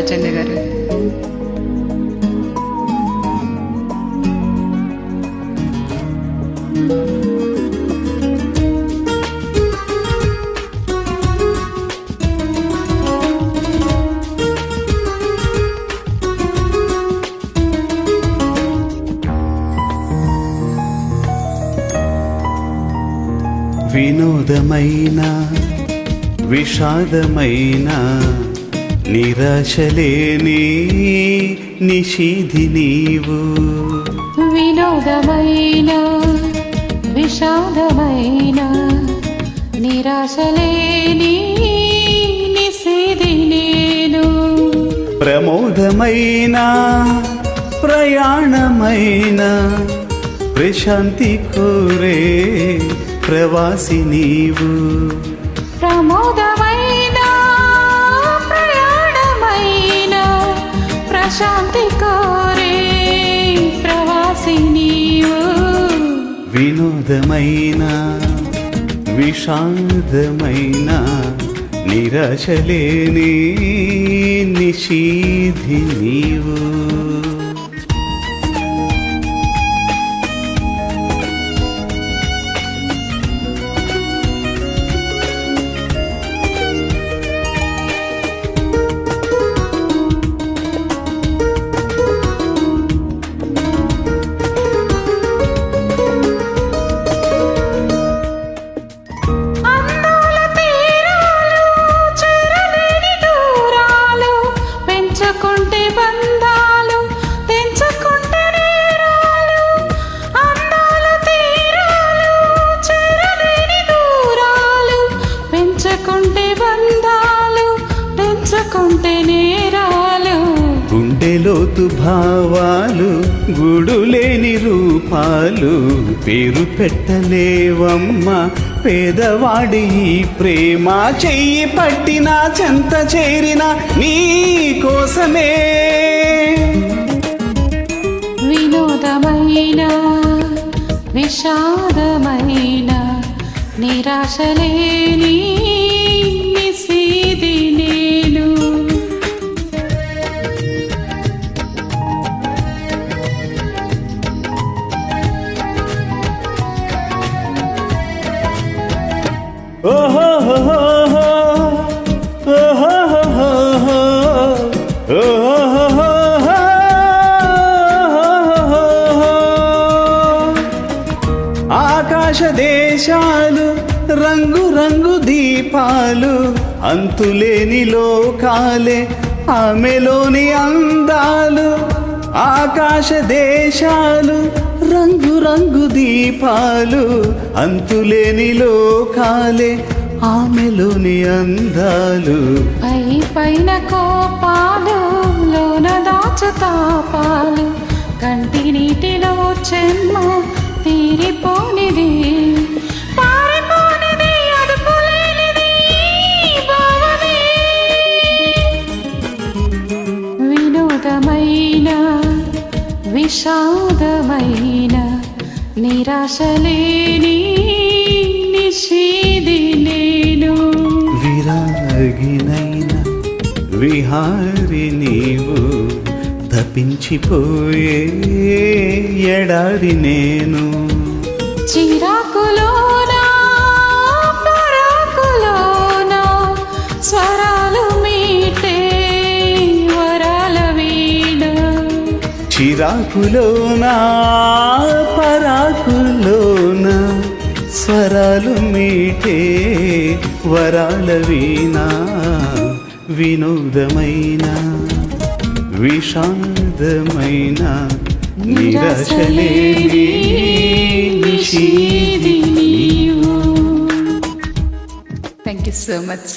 రాజేంద్ర గారు. వినోదమైన విషాదమైన నిరాశలేని నిషిధి నీవు. వినోదమైన విషాదమైన నిరాశలేని నిషిధి నేను. ప్రమోదమైన ప్రయాణమైన ప్రశాంతి కోరే ప్రవాసి నీవు. ప్రమోదమైన ప్రయాణమైన ప్రశాంతి కోరే ప్రవాసి నీవు. వినోదమైన విషాదమైన నిరాశలేని నిషిధి నీవు. గుండెలోతు భావాలు గుడులేని రూపాలు పేరు పెట్టలేవమ్మ పేదవాడి ఈ ప్రేమ. చెయ్యి పట్టిన చెంత చేరిన నీ కోసమే. వినోదమైన విషాదమైన నిరాశలేని నిషిధి నేను. ఓహో ఆకాశ దేశాలు రంగు రంగు దీపాలు అంతులేని లోకాలే ఆమెలోని అందాలు. ఆకాశ దేశాలు రంగు రంగు దీపాలు అంతులేని లోకాలే ఆమెలోని అందాలు. పై పైన కోపాలు లోన దాచుతాపాలు కంటి నీటిలో చెమ్మ తీరిపోనిది పారిపోనిది అదుపులేనిది భావమే. వినోదమైన విషాదమైన నిరాశలేని నిషిధి నేను. విరాగినైన విహారి నీవు తపించిపోయే ఎడారి నేను. చిరాకులోనా పరాకులోనా స్వరాలు మీటే వరాల వీణ. చిరాకులోనా పరాకులోన స్వరాలు మీటే వరాల వీణ. వినోదమైన విషాదమైన నిరాశలేని నిషిధి నీవు. Thank you so much.